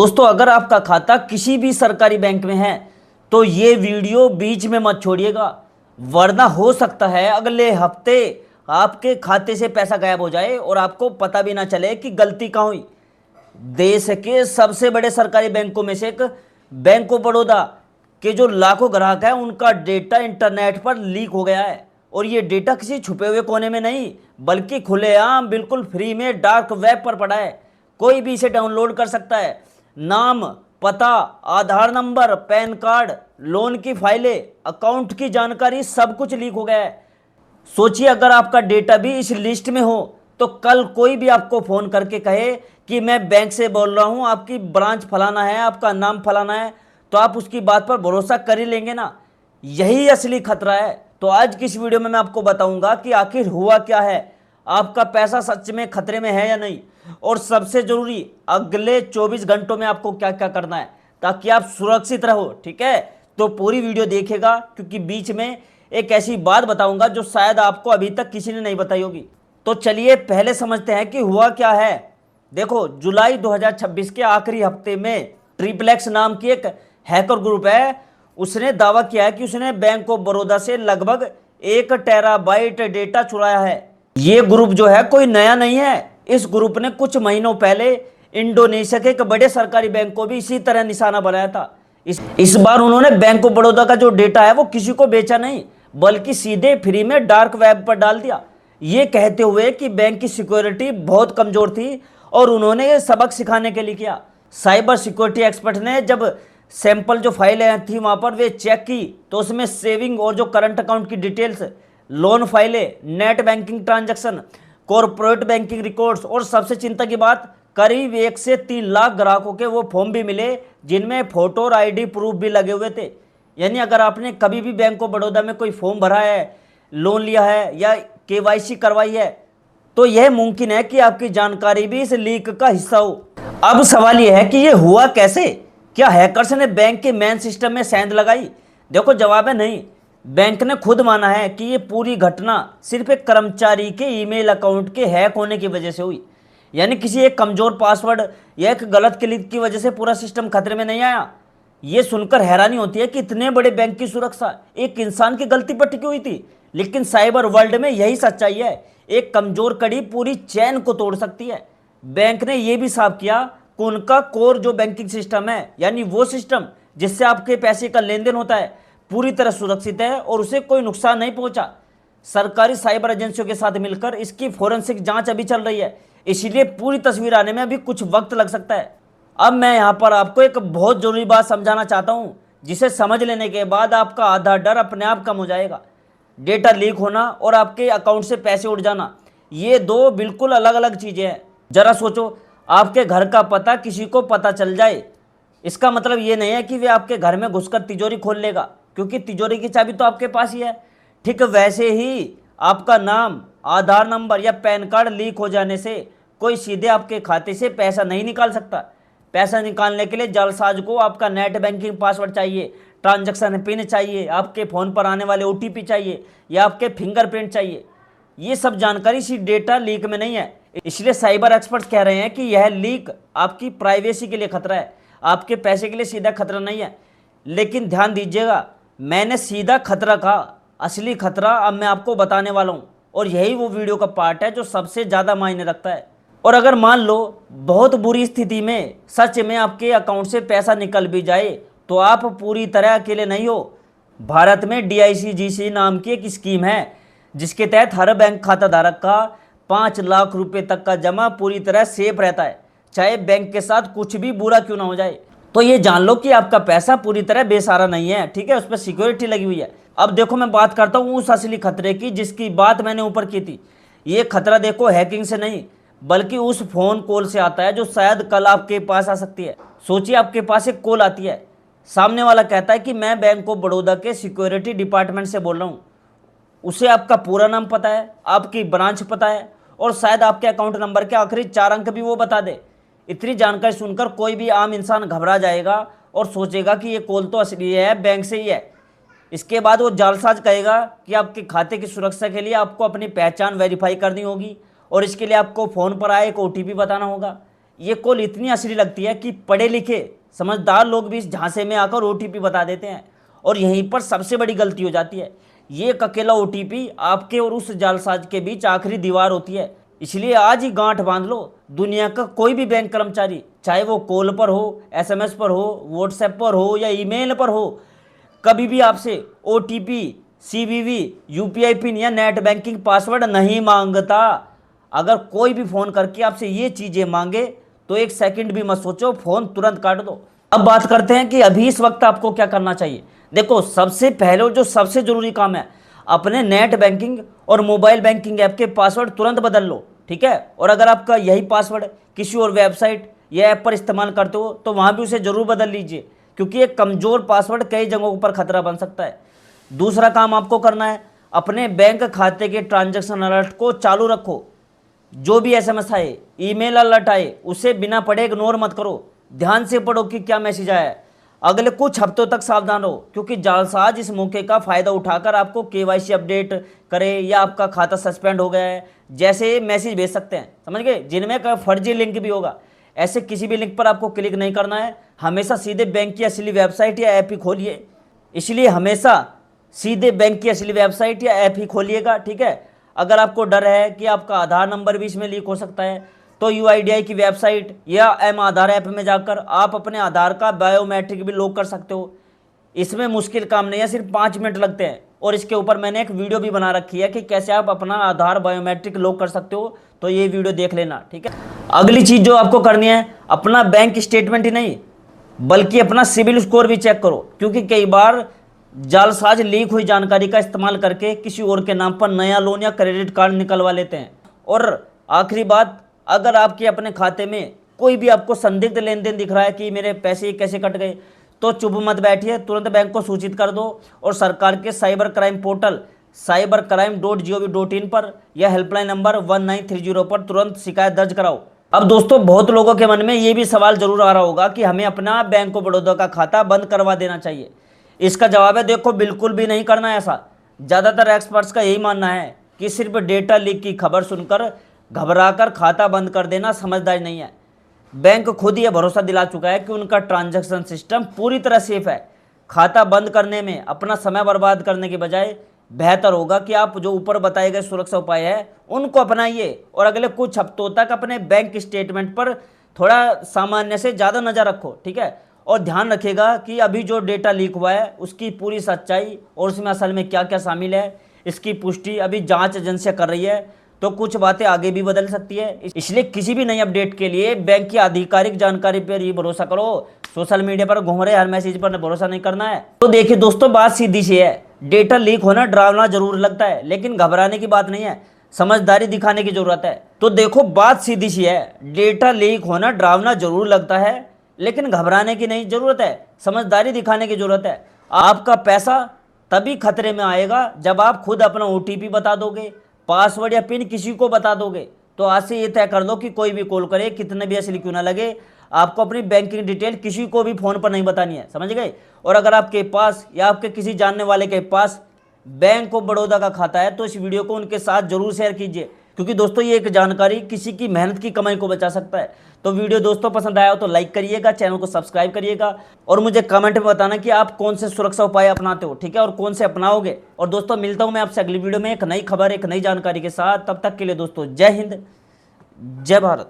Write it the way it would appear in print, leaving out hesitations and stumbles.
दोस्तों, अगर आपका खाता किसी भी सरकारी बैंक में है तो ये वीडियो बीच में मत छोड़िएगा, वरना हो सकता है अगले हफ्ते आपके खाते से पैसा गायब हो जाए और आपको पता भी ना चले कि गलती कहाँ हुई। देश के सबसे बड़े सरकारी बैंकों में से एक बैंक ऑफ बड़ौदा के जो लाखों ग्राहक हैं उनका डेटा इंटरनेट पर लीक हो गया है। और ये डेटा किसी छुपे हुए कोने में नहीं बल्कि खुलेआम बिल्कुल फ्री में डार्क वेब पर पड़ा है। कोई भी इसे डाउनलोड कर सकता है। नाम, पता, आधार नंबर, पैन कार्ड, लोन की फाइलें, अकाउंट की जानकारी सब कुछ लीक हो गया है। सोचिए अगर आपका डेटा भी इस लिस्ट में हो तो कल कोई भी आपको फोन करके कहे कि मैं बैंक से बोल रहा हूं, आपकी ब्रांच फलाना है, आपका नाम फलाना है, तो आप उसकी बात पर भरोसा कर ही लेंगे ना। यही असली खतरा है। तो आज की इस वीडियो में मैं आपको बताऊंगा कि आखिर हुआ क्या है, आपका पैसा सच में खतरे में है या नहीं, और सबसे जरूरी अगले 24 घंटों में आपको क्या क्या करना है ताकि आप सुरक्षित रहो। ठीक है, तो पूरी वीडियो देखेगा क्योंकि बीच में एक ऐसी बात बताऊंगा जो शायद आपको अभी तक किसी ने नहीं बताई होगी। तो चलिए पहले समझते हैं कि हुआ क्या है। देखो, जुलाई 2026 के आखिरी हफ्ते में ट्रिपलेक्स नाम की एक हैकर ग्रुप है, उसने दावा किया है कि उसने बैंक ऑफ बड़ौदा से लगभग 1 टेराबाइट डेटा चुराया है। ये ग्रुप जो है कोई नया नहीं है। इस ग्रुप ने कुछ महीनों पहले इंडोनेशिया के एक बड़े सरकारी बैंक को भी इसी तरह निशाना बनाया था। इस बार उन्होंने बैंक ऑफ बड़ौदा का जो डेटा है वो किसी को बेचा नहीं बल्कि सीधे फ्री में डार्क वेब पर डाल दिया, ये कहते हुए कि बैंक की सिक्योरिटी बहुत कमजोर थी और उन्होंने ये सबक सिखाने के लिए किया। साइबर सिक्योरिटी एक्सपर्ट ने जब सैंपल जो फाइलें थी वहां पर वे चेक की तो उसमें सेविंग और जो करंट अकाउंट की डिटेल्स, लोन फाइलें, net banking transaction, corporate banking records और सबसे चिंता की बात, करीब 1 से 3 लाख ग्राहकों के वो फॉर्म भी मिले जिनमें फोटो और आईडी प्रूफ भी लगे हुए थे। यानी अगर आपने कभी भी बैंक ऑफ बड़ौदा में कोई फॉर्म भरा है, लोन लिया है या केवाईसी करवाई है तो यह मुमकिन है कि आपकी जानकारी भी इस लीक का हिस्सा हो। अब सवाल यह है कि यह हुआ कैसे? क्या हैकर्स ने बैंक के मेन सिस्टम में सेंध लगाई? देखो, जवाब है नहीं। बैंक ने खुद माना है कि यह पूरी घटना सिर्फ एक कर्मचारी के ईमेल अकाउंट के हैक होने की वजह से हुई। यानी किसी एक कमजोर पासवर्ड या एक गलत क्लिक की वजह से पूरा सिस्टम खतरे में नहीं आया। यह सुनकर हैरानी होती है कि इतने बड़े बैंक की सुरक्षा एक इंसान की गलती पर टिकी हुई थी, लेकिन साइबर वर्ल्ड में यही सच्चाई है। एक कमजोर कड़ी पूरी चैन को तोड़ सकती है। बैंक ने यह भी साफ किया कि उनका कोर जो बैंकिंग सिस्टम है, यानी वो सिस्टम जिससे आपके पैसे का लेन देन होता है, पूरी तरह सुरक्षित है और उसे कोई नुकसान नहीं पहुंचा। सरकारी साइबर एजेंसियों के साथ मिलकर इसकी फोरेंसिक जांच अभी चल रही है, इसलिए पूरी तस्वीर आने में अभी कुछ वक्त लग सकता है। अब मैं यहां पर आपको एक बहुत जरूरी बात समझाना चाहता हूं जिसे समझ लेने के बाद आपका आधा डर अपने आप कम हो जाएगा। डेटा लीक होना और आपके अकाउंट से पैसे उड़ जाना, ये दो बिल्कुल अलग अलग चीजें हैं। जरा सोचो, आपके घर का पता किसी को पता चल जाए, इसका मतलब ये नहीं है कि वे आपके घर में घुसकर तिजोरी खोल लेगा, क्योंकि तिजोरी की चाबी तो आपके पास ही है। ठीक वैसे ही आपका नाम, आधार नंबर या पैन कार्ड लीक हो जाने से कोई सीधे आपके खाते से पैसा नहीं निकाल सकता। पैसा निकालने के लिए जालसाज को आपका नेट बैंकिंग पासवर्ड चाहिए, ट्रांजैक्शन पिन चाहिए, आपके फ़ोन पर आने वाले OTP चाहिए या आपके फिंगरप्रिंट चाहिए। ये सब जानकारी इसी डेटा लीक में नहीं है। इसलिए साइबर एक्सपर्ट्स कह रहे हैं कि यह लीक आपकी प्राइवेसी के लिए खतरा है, आपके पैसे के लिए सीधा खतरा नहीं है। लेकिन ध्यान दीजिएगा, मैंने सीधा खतरा कहा, असली खतरा अब मैं आपको बताने वाला हूँ और यही वो वीडियो का पार्ट है जो सबसे ज़्यादा मायने रखता है। और अगर मान लो बहुत बुरी स्थिति में सच में आपके अकाउंट से पैसा निकल भी जाए तो आप पूरी तरह अकेले नहीं हो। भारत में DICGC नाम की एक स्कीम है जिसके तहत हर बैंक खाता धारक का 5 लाख रुपए तक का जमा पूरी तरह सेफ रहता है, चाहे बैंक के साथ कुछ भी बुरा क्यों ना हो जाए। तो ये जान लो कि आपका पैसा पूरी तरह बेसहारा नहीं है। ठीक है, उस पर सिक्योरिटी लगी हुई है। अब देखो, मैं बात करता हूँ उस असली खतरे की जिसकी बात मैंने ऊपर की थी। ये खतरा देखो हैकिंग से नहीं बल्कि उस फोन कॉल से आता है जो शायद कल आपके पास आ सकती है। सोचिए, आपके पास एक कॉल आती है, सामने वाला कहता है कि मैं बैंक ऑफ बड़ौदा के सिक्योरिटी डिपार्टमेंट से बोल रहा हूँ। उसे आपका पूरा नाम पता है, आपकी ब्रांच पता है और शायद आपके अकाउंट नंबर के आखिरी 4 अंक भी वो बता दे। इतनी जानकारी सुनकर कोई भी आम इंसान घबरा जाएगा और सोचेगा कि ये कॉल तो असली है, बैंक से ही है। इसके बाद वो जालसाज कहेगा कि आपके खाते की सुरक्षा के लिए आपको अपनी पहचान वेरीफाई करनी होगी और इसके लिए आपको फ़ोन पर आए एक OTP बताना होगा। ये कॉल इतनी असली लगती है कि पढ़े लिखे समझदार लोग भी इस झांसे में आकर ओटीपी बता देते हैं, और यहीं पर सबसे बड़ी गलती हो जाती है। ये एक अकेला ओटीपी आपके और उस जालसाज के बीच आखिरी दीवार होती है। इसलिए आज ही गांठ बांध लो, दुनिया का कोई भी बैंक कर्मचारी, चाहे वो कॉल पर हो, एसएमएस पर हो, व्हाट्सएप पर हो या ईमेल पर हो, कभी भी आपसे ओटीपी, सीवीवी, यूपीआई पिन या नेट बैंकिंग पासवर्ड नहीं मांगता। अगर कोई भी फ़ोन करके आपसे ये चीज़ें मांगे तो एक सेकंड भी मत सोचो, फ़ोन तुरंत काट दो। अब बात करते हैं कि अभी इस वक्त आपको क्या करना चाहिए। देखो, सबसे पहले जो सबसे ज़रूरी काम है, अपने नेट बैंकिंग और मोबाइल बैंकिंग ऐप के पासवर्ड तुरंत बदल लो, ठीक है। और अगर आपका यही पासवर्ड किसी और वेबसाइट या ऐप पर इस्तेमाल करते हो तो वहाँ भी उसे ज़रूर बदल लीजिए, क्योंकि एक कमज़ोर पासवर्ड कई जगहों पर खतरा बन सकता है। दूसरा काम आपको करना है, अपने बैंक खाते के ट्रांजैक्शन अलर्ट को चालू रखो। जो भी एसएमएस आए, ईमेल अलर्ट आए, उसे बिना पढ़े इग्नोर मत करो। ध्यान से पढ़ो कि क्या मैसेज आया है। अगले कुछ हफ्तों तक सावधान रहो, क्योंकि जालसाज इस मौके का फ़ायदा उठाकर आपको केवाईसी अपडेट करे या आपका खाता सस्पेंड हो गया है जैसे मैसेज भेज सकते हैं, समझ गए, जिनमें का फर्जी लिंक भी होगा। ऐसे किसी भी लिंक पर आपको क्लिक नहीं करना है, हमेशा सीधे बैंक की असली वेबसाइट या ऐप ही खोलिए। इसलिए हमेशा सीधे बैंक की असली वेबसाइट या ऐप ही खोलिएगा, ठीक है। अगर आपको डर है कि आपका आधार नंबर भी इसमें लीक हो सकता है तो यूआईडीआई की वेबसाइट या एम आधार ऐप में जाकर आप अपने आधार का बायोमेट्रिक भी लॉक कर सकते हो। इसमें मुश्किल काम नहीं है, सिर्फ 5 मिनट लगते हैं, और इसके ऊपर मैंने एक वीडियो भी बना रखी है कि कैसे आप अपना आधार बायोमेट्रिक लॉक कर सकते हो, तो ये वीडियो देख लेना, ठीक है। अगली चीज़ जो आपको करनी है, अपना बैंक स्टेटमेंट ही नहीं बल्कि अपना सिबिल स्कोर भी चेक करो, क्योंकि कई बार जालसाज लीक हुई जानकारी का इस्तेमाल करके किसी और के नाम पर नया लोन या क्रेडिट कार्ड निकलवा लेते हैं। और आखिरी बात, अगर आपके अपने खाते में कोई भी आपको संदिग्ध लेन देन दिख रहा है कि मेरे पैसे कैसे कट गए, तो चुप मत बैठिए, तुरंत बैंक को सूचित कर दो और सरकार के साइबर क्राइम पोर्टल cybercrime.gov.in पर या हेल्पलाइन नंबर 1930 पर तुरंत शिकायत दर्ज कराओ। अब दोस्तों, बहुत लोगों के मन में ये भी सवाल जरूर आ रहा होगा कि हमें अपना बैंक ऑफ बड़ौदा का खाता बंद करवा देना चाहिए। इसका जवाब है, देखो, बिल्कुल भी नहीं करना ऐसा। ज़्यादातर एक्सपर्ट्स का यही मानना है कि सिर्फ डेटा लीक की खबर सुनकर घबराकर खाता बंद कर देना समझदारी नहीं है। बैंक खुद ये भरोसा दिला चुका है कि उनका ट्रांजैक्शन सिस्टम पूरी तरह सेफ है। खाता बंद करने में अपना समय बर्बाद करने के बजाय बेहतर होगा कि आप जो ऊपर बताए गए सुरक्षा उपाय है उनको अपनाइए और अगले कुछ हफ्तों तक अपने बैंक स्टेटमेंट पर थोड़ा सामान्य से ज़्यादा नज़र रखो, ठीक है। और ध्यान रखिएगा कि अभी जो डेटा लीक हुआ है उसकी पूरी सच्चाई और उसमें असल में क्या क्या शामिल है, इसकी पुष्टि अभी जांच एजेंसियां कर रही है, तो कुछ बातें आगे भी बदल सकती है। इसलिए किसी भी नई अपडेट के लिए बैंक की आधिकारिक जानकारी पर ही भरोसा करो। सोशल मीडिया पर घूम रहे हर मैसेज पर भरोसा नहीं करना है। तो देखिए दोस्तों, बात सीधी सी है, डेटा लीक होना डरावना जरूर लगता है, लेकिन घबराने की बात नहीं है, समझदारी दिखाने की जरूरत है। तो देखो, बात सीधी सी है, डेटा लीक होना डरावना जरूर लगता है, लेकिन घबराने की नहीं जरूरत है, समझदारी दिखाने की जरूरत है। आपका पैसा तभी खतरे में आएगा जब आप खुद अपना ओटीपी बता दोगे, पासवर्ड या पिन किसी को बता दोगे। तो आज से ये तय कर दो कि कोई भी कॉल करे, कितने भी असली क्यों ना लगे, आपको अपनी बैंकिंग डिटेल किसी को भी फोन पर नहीं बतानी है, समझ गए। और अगर आपके पास या आपके किसी जानने वाले के पास बैंक ऑफ बड़ौदा का खाता है तो इस वीडियो को उनके साथ जरूर शेयर कीजिए, क्योंकि दोस्तों ये एक जानकारी किसी की मेहनत की कमाई को बचा सकता है। तो वीडियो दोस्तों पसंद आया हो तो लाइक करिएगा, चैनल को सब्सक्राइब करिएगा और मुझे कमेंट में बताना कि आप कौन से सुरक्षा उपाय अपनाते हो, ठीक है, और कौन से अपनाओगे। और दोस्तों, मिलता हूं मैं आपसे अगली वीडियो में एक नई खबर, एक नई जानकारी के साथ। तब तक के लिए दोस्तों, जय हिंद, जय भारत।